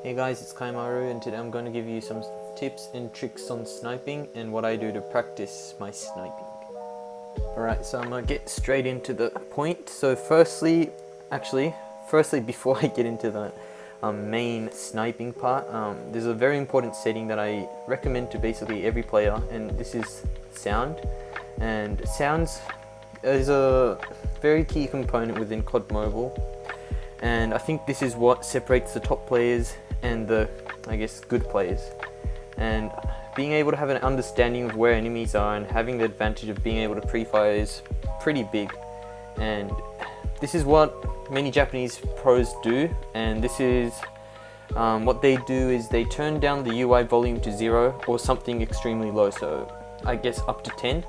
Hey guys, it's Kaimaru, and today I'm going to give you some tips and tricks on sniping and what I do to practice my sniping. Alright, so I'm going to get straight into the point. So firstly, before I get into the main sniping part, there's a very important setting that I recommend to basically every player, and this is sound. And sounds is a very key component within CoDMobile, and I think this is what separates the top players and the, I guess, good players. And being able to have an understanding of where enemies are and having the advantage of being able to pre-fire is pretty big. And this is what many Japanese pros do, and this is what they do is they turn down the UI volume to 0 or something extremely low, so I guess up to 10.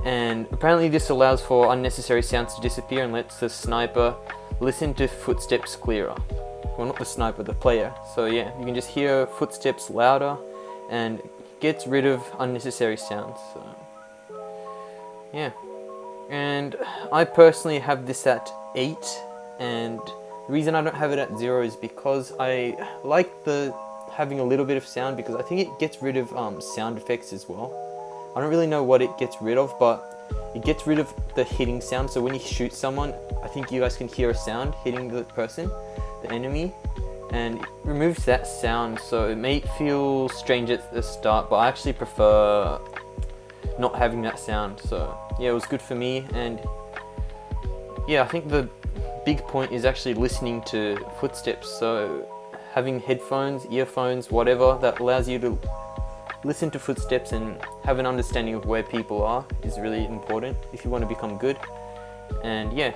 And apparently this allows for unnecessary sounds to disappear and lets the sniper listen to footsteps clearer. Well, not the sniper, the player. So yeah, you can just hear footsteps louder and gets rid of unnecessary sounds. So yeah, and I personally have this at 8, and the reason I don't have it at 0 is because I like having a little bit of sound, because I think it gets rid of sound effects as well. I don't really know what it gets rid of, but it gets rid of the hitting sound. So when you shoot someone, I think you guys can hear a sound hitting the person, the enemy, and it removes that sound. So it may feel strange at the start, but I actually prefer not having that sound. So yeah, it was good for me. And yeah, I think the big point is actually listening to footsteps. So having headphones, earphones, whatever that allows you to listen to footsteps and have an understanding of where people are is really important if you want to become good. And yeah,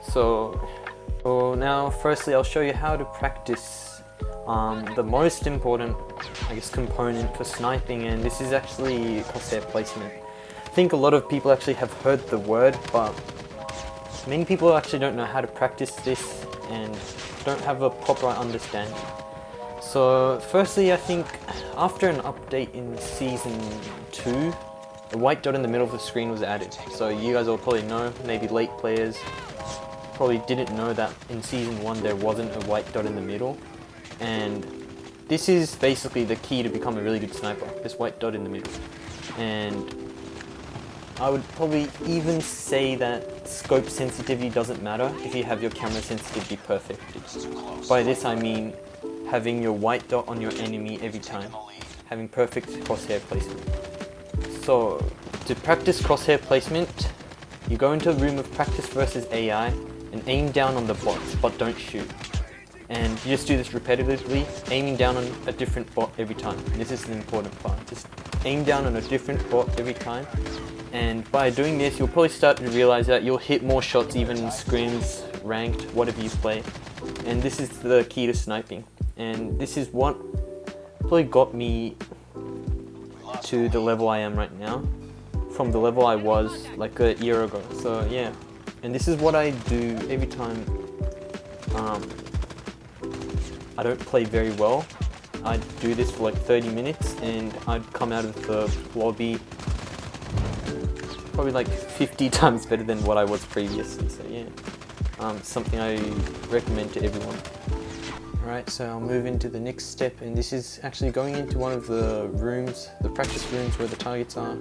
so now firstly I'll show you how to practice the most important, I guess, component for sniping, and this is actually Crosshair Placement. I think a lot of people actually have heard the word, but many people actually don't know how to practice this and don't have a proper understanding. So firstly, I think after an update in Season 2, the white dot in the middle of the screen was added. So you guys all probably know, maybe late players probably didn't know that in Season 1 there wasn't a white dot in the middle. And this is basically the key to become a really good sniper, this white dot in the middle. And I would probably even say that scope sensitivity doesn't matter if you have your camera sensitivity perfect. By this I mean having your white dot on your enemy every time, having perfect crosshair placement. So to practice crosshair placement, you go into a room of practice versus AI and aim down on the bots, but don't shoot. And you just do this repetitively, aiming down on a different bot every time. And this is an important part. Just aim down on a different bot every time. And by doing this, you'll probably start to realize that you'll hit more shots even in scrims, ranked, whatever you play. And this is the key to sniping. And this is what probably got me to the level I am right now, from the level I was like a year ago. So yeah, and this is what I do every time I don't play very well. I'd do this for like 30 minutes and I'd come out of the lobby probably like 50 times better than what I was previously. So yeah, something I recommend to everyone. Alright, so I'll move into the next step, and this is actually going into one of the rooms, the practice rooms where the targets are,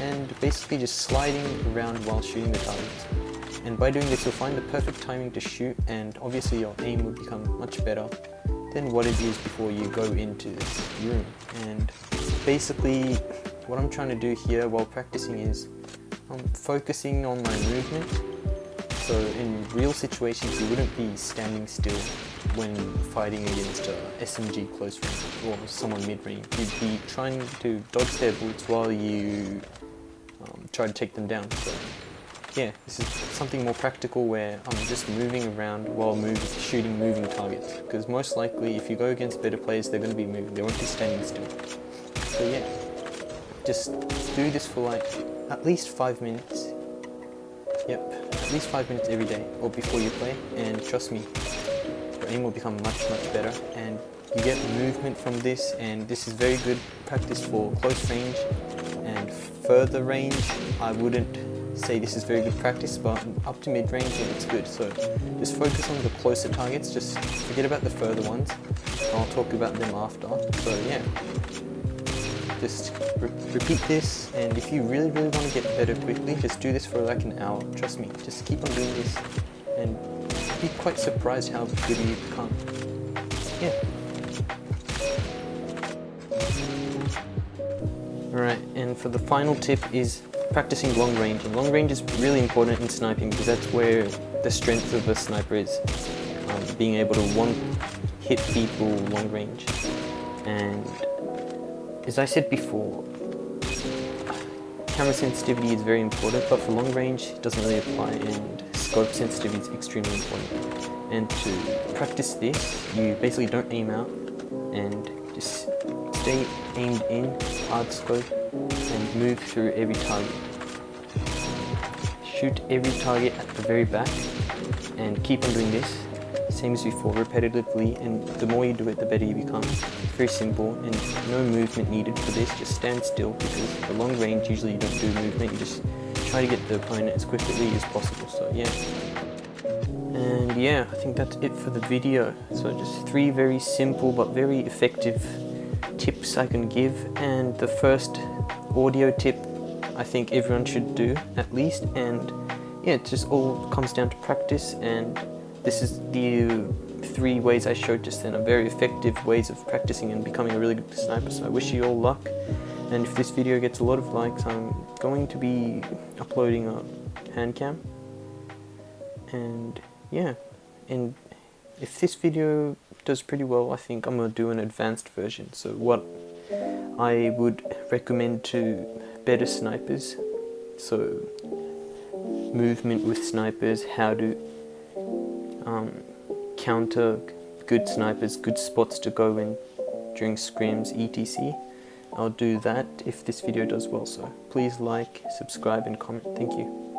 and basically just sliding around while shooting the targets. And by doing this you'll find the perfect timing to shoot, and obviously your aim will become much better than what it is before you go into this room. And basically what I'm trying to do here while practicing is focusing on my movement. So in real situations you wouldn't be standing still when fighting against a SMG close range or someone mid-range. You'd be trying to dodge their bullets while you try to take them down. So yeah, this is something more practical where I'm just moving around while shooting moving targets, because most likely if you go against better players they're going to be moving, they won't be standing still. So yeah, just do this for like at least 5 minutes. Yep, at least 5 minutes every day or before you play, and trust me, your aim will become much better, and you get movement from this, and this is very good practice for close range. And further range, I wouldn't say this is very good practice, but up to mid-range it's good. So just focus on the closer targets, just forget about the further ones. I'll talk about them after. So yeah, just repeat this, and if you really want to get better quickly, just do this for like an hour. Trust me, just keep on doing this and be quite surprised how good you become. Yeah. Alright, and for the final tip is practicing long range. And long range is really important in sniping because that's where the strength of a sniper is. Being able to hit people long range. And as I said before, camera sensitivity is very important, but for long range it doesn't really apply, and scope sensitivity is extremely important. And to practice this, you basically don't aim out and just stay aimed in, hard scope, and move through every target. Shoot every target at the very back and keep on doing this, same as before, repetitively, and the more you do it, the better you become. Very simple, and no movement needed for this, just stand still, because for long range usually you don't do movement, you just try to get the opponent as quickly as possible. So yeah. And yeah, I think that's it for the video. So just 3 very simple but very effective tips I can give, and the first audio tip I think everyone should do at least, and yeah, it just all comes down to practice, and this is the 3 ways I showed just then are very effective ways of practicing and becoming a really good sniper. So I wish you all luck, and if this video gets a lot of likes, I'm going to be uploading a hand cam, and yeah, and if this video does pretty well, I think I'm going to do an advanced version. So what I would recommend to better snipers, so movement with snipers, how to counter good snipers, good spots to go in during scrims, etc. I'll do that if this video does well, so please like, subscribe and comment. Thank you.